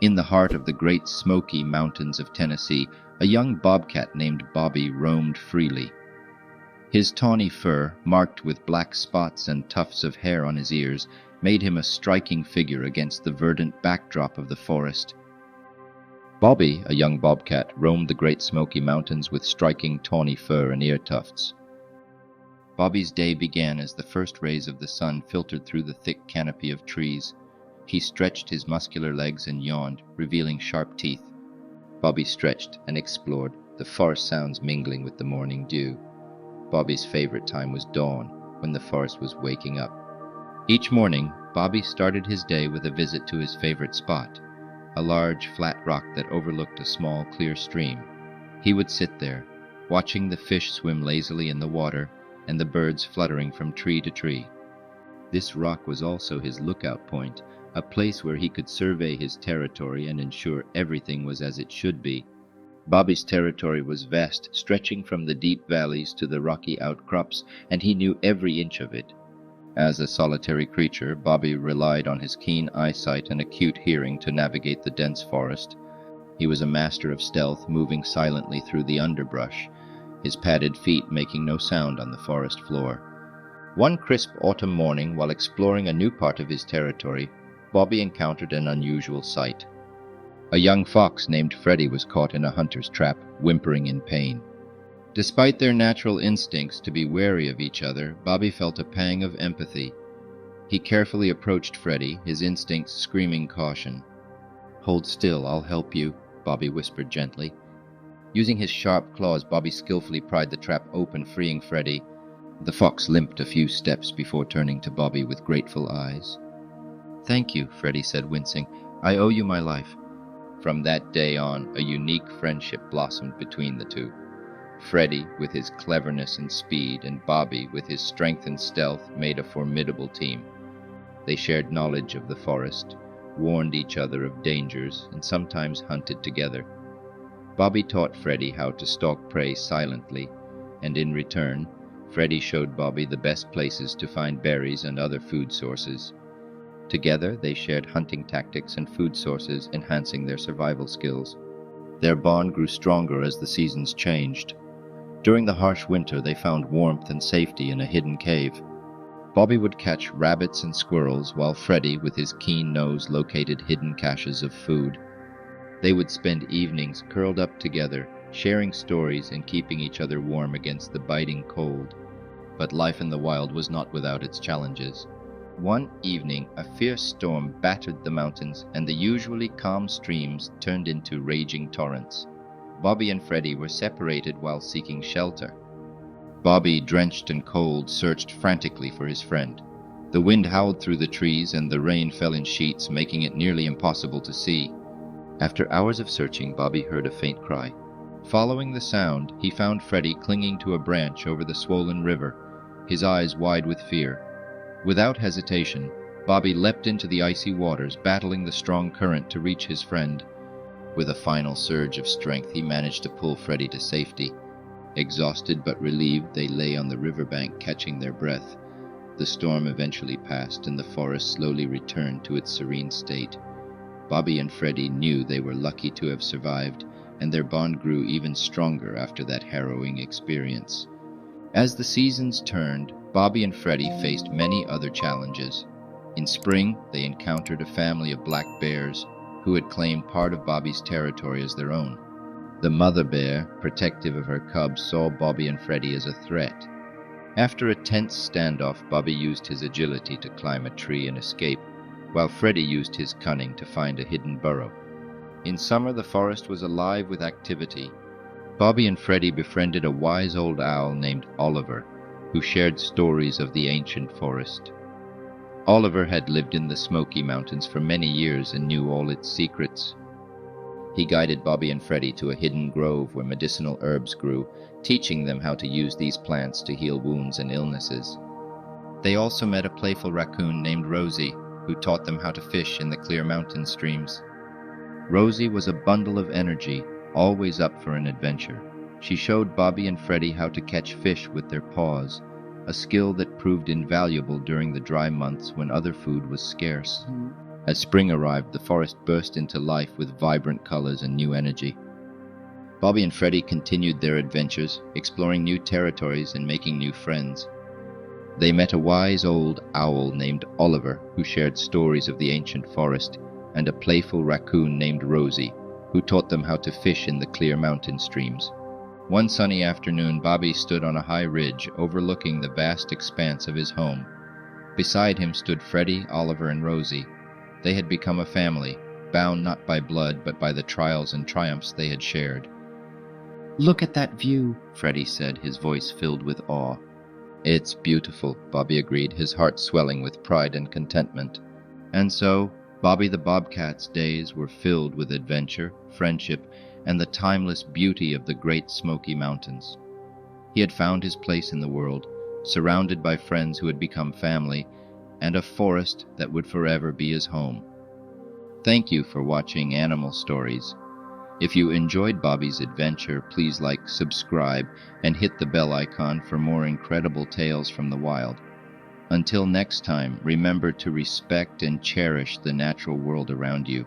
In the heart of the great Smoky Mountains of Tennessee, a young bobcat named Bobby roamed freely. His tawny fur, marked with black spots and tufts of hair on his ears, made him a striking figure against the verdant backdrop of the forest. Bobby, a young bobcat, roamed the Great Smoky Mountains with striking tawny fur and ear tufts. Bobby's day began as the first rays of the sun filtered through the thick canopy of trees. He stretched his muscular legs and yawned, revealing sharp teeth. Bobby stretched and explored, the forest sounds mingling with the morning dew. Bobby's favorite time was dawn, when the forest was waking up. Each morning, Bobby started his day with a visit to his favorite spot, a large, flat rock that overlooked a small, clear stream. He would sit there, watching the fish swim lazily in the water and the birds fluttering from tree to tree. This rock was also his lookout point, a place where he could survey his territory and ensure everything was as it should be. Bobby's territory was vast, stretching from the deep valleys to the rocky outcrops, and he knew every inch of it. As a solitary creature, Bobby relied on his keen eyesight and acute hearing to navigate the dense forest. He was a master of stealth, moving silently through the underbrush, his padded feet making no sound on the forest floor. One crisp autumn morning, while exploring a new part of his territory, Bobby encountered an unusual sight. A young fox named Freddie was caught in a hunter's trap, whimpering in pain. Despite their natural instincts to be wary of each other, Bobby felt a pang of empathy. He carefully approached Freddie, his instincts screaming caution. "Hold still, I'll help you," Bobby whispered gently. Using his sharp claws, Bobby skillfully pried the trap open, freeing Freddie. The fox limped a few steps before turning to Bobby with grateful eyes. "Thank you," Freddie said, wincing. "I owe you my life." From that day on, a unique friendship blossomed between the two. Freddie, with his cleverness and speed, and Bobby, with his strength and stealth, made a formidable team. They shared knowledge of the forest, warned each other of dangers, and sometimes hunted together. Bobby taught Freddie how to stalk prey silently, and in return, Freddie showed Bobby the best places to find berries and other food sources. Together, they shared hunting tactics and food sources, enhancing their survival skills. Their bond grew stronger as the seasons changed. During the harsh winter, they found warmth and safety in a hidden cave. Bobby would catch rabbits and squirrels, while Freddie, with his keen nose, located hidden caches of food. They would spend evenings curled up together, sharing stories and keeping each other warm against the biting cold. But life in the wild was not without its challenges. One evening, a fierce storm battered the mountains, and the usually calm streams turned into raging torrents. Bobby and Freddie were separated while seeking shelter. Bobby, drenched and cold, searched frantically for his friend. The wind howled through the trees, and the rain fell in sheets, making it nearly impossible to see. After hours of searching, Bobby heard a faint cry. Following the sound, he found Freddie clinging to a branch over the swollen river, his eyes wide with fear. Without hesitation, Bobby leapt into the icy waters, battling the strong current to reach his friend. With a final surge of strength, he managed to pull Freddie to safety. Exhausted but relieved, they lay on the riverbank, catching their breath. The storm eventually passed, and the forest slowly returned to its serene state. Bobby and Freddie knew they were lucky to have survived, and their bond grew even stronger after that harrowing experience. As the seasons turned, Bobby and Freddie faced many other challenges. In spring, they encountered a family of black bears who had claimed part of Bobby's territory as their own. The mother bear, protective of her cubs, saw Bobby and Freddie as a threat. After a tense standoff, Bobby used his agility to climb a tree and escape, while Freddie used his cunning to find a hidden burrow. In summer, the forest was alive with activity. Bobby and Freddie befriended a wise old owl named Oliver, who shared stories of the ancient forest. Oliver had lived in the Smoky Mountains for many years and knew all its secrets. He guided Bobby and Freddie to a hidden grove where medicinal herbs grew, teaching them how to use these plants to heal wounds and illnesses. They also met a playful raccoon named Rosie, who taught them how to fish in the clear mountain streams. Rosie was a bundle of energy, always up for an adventure. She showed Bobby and Freddie how to catch fish with their paws, a skill that proved invaluable during the dry months when other food was scarce. As spring arrived, the forest burst into life with vibrant colors and new energy. Bobby and Freddie continued their adventures, exploring new territories and making new friends. They met a wise old owl named Oliver, who shared stories of the ancient forest, and a playful raccoon named Rosie, who taught them how to fish in the clear mountain streams. One sunny afternoon, Bobby stood on a high ridge overlooking the vast expanse of his home. Beside him stood Freddie, Oliver, and Rosie. They had become a family, bound not by blood but by the trials and triumphs they had shared. "Look at that view," Freddie said, his voice filled with awe. "It's beautiful," Bobby agreed, his heart swelling with pride and contentment. And so, Bobby the Bobcat's days were filled with adventure, friendship, and the timeless beauty of the Great Smoky Mountains. He had found his place in the world, surrounded by friends who had become family, and a forest that would forever be his home. Thank you for watching Animal Stories. If you enjoyed Bobby's adventure, please like, subscribe, and hit the bell icon for more incredible tales from the wild. Until next time, remember to respect and cherish the natural world around you.